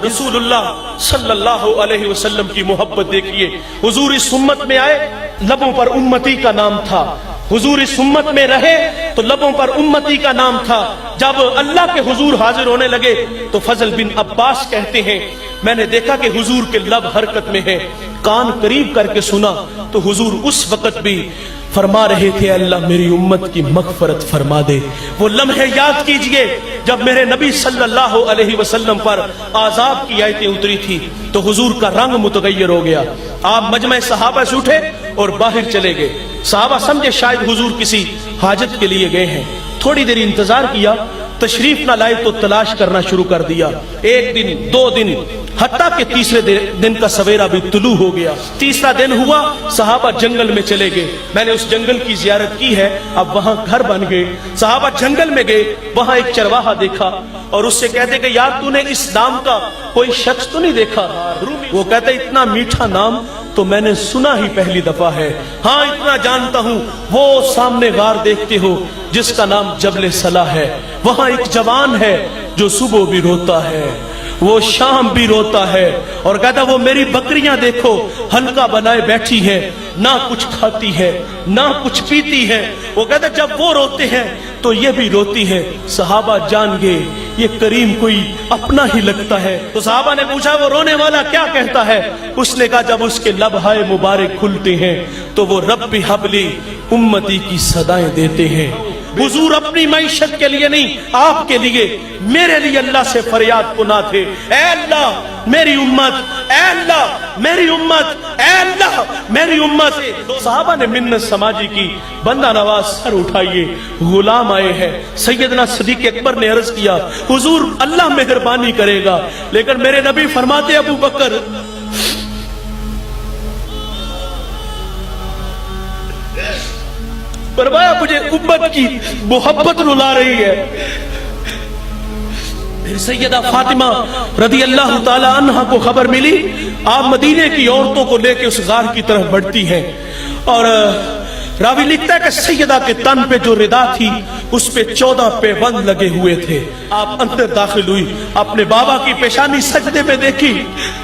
رسول اللہ صلی اللہ علیہ وسلم کی محبت دیکھیے. حضور اس امت میں آئے، لبوں پر امتی کا نام تھا. حضور اس امت میں رہے تو لبوں پر امتی کا نام تھا. جب اللہ کے حضور حاضر ہونے لگے تو فضل بن عباس کہتے ہیں میں نے دیکھا کہ حضور کے لب حرکت میں ہے. کان قریب کر کے سنا تو حضور اس وقت بھی فرما رہے تھے اللہ میری امت کی مغفرت فرما دے. وہ لمحے یاد کیجئے جب میرے نبی صلی اللہ علیہ وسلم پر عذاب کی آیتیں اتری تھی تو حضور کا رنگ متغیر ہو گیا. آپ مجمع صحابہ سے اٹھے اور باہر چلے گئے. صحابہ سمجھے شاید حضور کسی حاجت کے لیے گئے ہیں. تھوڑی دیر انتظار کیا، تشریف نہ لائے تو تلاش کرنا شروع کر دیا. ایک دن، 2 دن، حتیٰ کہ تیسرے دن کا سویرا بھی طلوع ہو گیا. تیسرا دن ہوا، صحابہ جنگل میں چلے گئے. میں نے اس جنگل کی زیارت کی ہے، اب وہاں گھر بن گئے. صحابہ جنگل میں گئے، وہاں ایک چرواہا دیکھا اور اس سے کہتے کہ یار تو نے اس نام کا کوئی شخص تو نہیں دیکھا؟ وہ کہتے اتنا میٹھا نام تو میں نے سنا ہی پہلی دفعہ ہے. ہاں اتنا جانتا ہوں، وہ سامنے غار دیکھتے ہو جس کا نام جبل صلاح ہے. وہاں ایک جوان ہے جو صبح بھی روتا ہے، وہ شام بھی روتا ہے، اور کہتا وہ میری بکریاں دیکھو ہلکا بنائے بیٹھی ہے، نہ کچھ کھاتی ہے نہ کچھ پیتی ہے. وہ کہتا جب وہ روتے ہیں تو یہ بھی روتی ہے. صحابہ جان گئے یہ کریم کوئی اپنا ہی لگتا ہے. تو صحابہ نے پوچھا وہ رونے والا کیا کہتا ہے؟ اس نے کہا جب اس کے لب ہائے مبارک کھلتے ہیں تو وہ رب حبلی امتی کی صدائیں دیتے ہیں. حضور اپنی معیشت کے لیے نہیں، آپ کے لیے، میرے لیے اللہ سے فریاد کنا تھے اے اللہ میری امت، اے اللہ میری امت، اے اللہ میری امت. صحابہ نے منت سماجی کی، بندہ نواز سر اٹھائیے غلام آئے ہیں. سیدنا صدیق اکبر نے عرض کیا حضور اللہ مہربانی کرے گا، لیکن میرے نبی فرماتے ابو بکر فرمایا مجھے امت کی محبت رلا رہی ہے. پھر سیدہ فاطمہ رضی اللہ تعالی عنہ کو خبر ملی، آپ مدینے کی عورتوں کو لے کے اس غار کی طرف بڑھتی ہیں، اور راوی لکھتا ہے کہ سیدہ کے تن پہ جو ردا تھی اس پہ 14 پیوند لگے ہوئے تھے. آپ اندر داخل ہوئی، اپنے بابا کی پیشانی سجدے میں دیکھی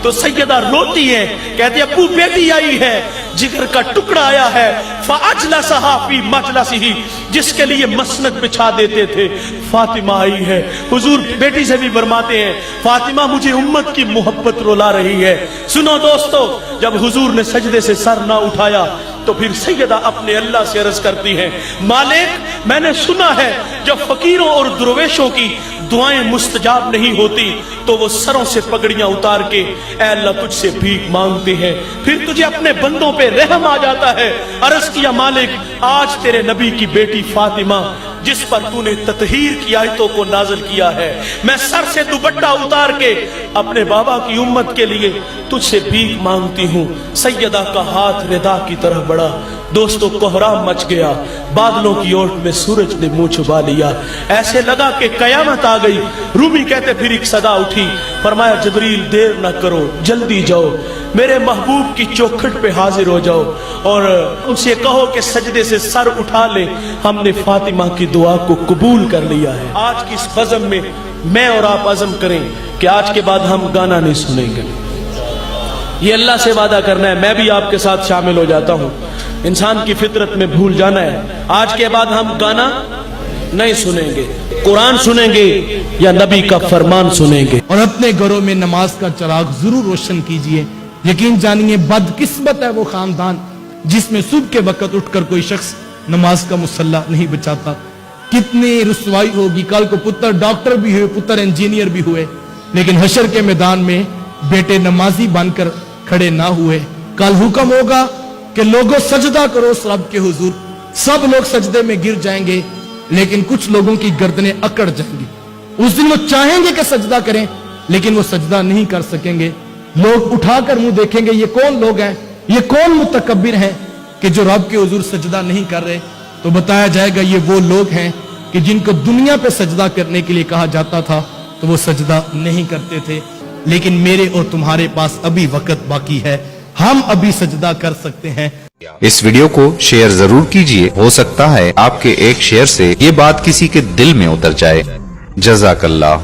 تو سیدہ روتی ہے، کہتی ابو بیٹی آئی ہے، جگر کا ٹکڑا آیا ہے. فَأَجْلَسَهَا فِي مَجْلَسِهِ، جس کے لیے مسند بچھا دیتے تھے. فاطمہ آئی ہے. حضور بیٹی سے بھی فرماتے ہیں فاطمہ مجھے امت کی محبت رلا رہی ہے. سنو دوستو، جب حضور نے سجدے سے سر نہ اٹھایا تو پھر سیدہ اپنے اللہ سے عرض کرتی ہیں مالک میں نے سنا ہے جب فقیروں اور درویشوں کی دعائیں مستجاب نہیں ہوتی تو وہ سروں سے پگڑیاں اتار کے اے اللہ تجھ سے بھیک مانگتے ہیں، پھر تجھے اپنے بندوں پہ رحم آ جاتا ہے. عرض کیا مالک آج تیرے نبی کی بیٹی فاطمہ جس پر تو نے تطہیر کی آیتوں کو نازل کیا ہے، میں سر سے دوپٹہ اتار کے اپنے بابا کی امت کے لیے تجھ سے بھیک مانگتی ہوں. سیدہ کا ہاتھ ردا کی طرح بڑھا. دوستو کوہرام مچ گیا، بادلوں کی اوٹ میں سورج نے منہ چھپا لیا، ایسے لگا کہ قیامت آ گئی. رومی کہتے پھر ایک صدا اٹھی، فرمایا جبریل دیر نہ کرو جلدی جاؤ، میرے محبوب کی چوکھٹ پہ حاضر ہو جاؤ اور ان سے کہو کہ سجدے سے سر اٹھا لے، ہم نے فاطمہ کی دعا کو قبول کر لیا ہے. آج کی اس بزم میں میں اور آپ عزم کریں کہ آج کے بعد ہم گانا نہیں سنیں گے. یہ اللہ سے وعدہ کرنا ہے، میں بھی آپ کے ساتھ شامل ہو جاتا ہوں. انسان کی فطرت میں بھول جانا ہے. آج کے بعد ہم گانا نہیں سنیں گے، قرآن سنیں گے یا نبی کا فرمان سنیں گے. اور اپنے گھروں میں نماز کا چراغ ضرور روشن کیجئے. یقین جانیے بدقسمت ہے وہ خاندان جس میں صبح کے وقت اٹھ کر کوئی شخص نماز کا مصلی نہیں بچاتا. کتنی رسوائی ہوگی. کل کو پتر ڈاکٹر بھی ہوئے، پتر انجینئر بھی ہوئے، لیکن حشر کے میدان میں بیٹے نمازی بن کر کھڑے نہ ہوئے. کل حکم ہوگا کہ لوگوں سجدہ کرو اس رب کے حضور. سب لوگ سجدے میں گر جائیں گے لیکن کچھ لوگوں کی گردنیں اکڑ جائیں گی. اس دن وہ چاہیں گے کہ سجدہ کریں لیکن وہ سجدہ نہیں کر سکیں گے. لوگ اٹھا کر منہ دیکھیں گے یہ کون لوگ ہیں، یہ کون متکبر ہیں کہ جو رب کے حضور سجدہ نہیں کر رہے. تو بتایا جائے گا یہ وہ لوگ ہیں کہ جن کو دنیا پہ سجدہ کرنے کے لیے کہا جاتا تھا تو وہ سجدہ نہیں کرتے تھے. لیکن میرے اور تمہارے پاس ابھی وقت باقی ہے، ہم ابھی سجدہ کر سکتے ہیں. اس ویڈیو کو شیئر ضرور کیجئے، ہو سکتا ہے آپ کے ایک شیئر سے یہ بات کسی کے دل میں اتر جائے. جزاک اللہ.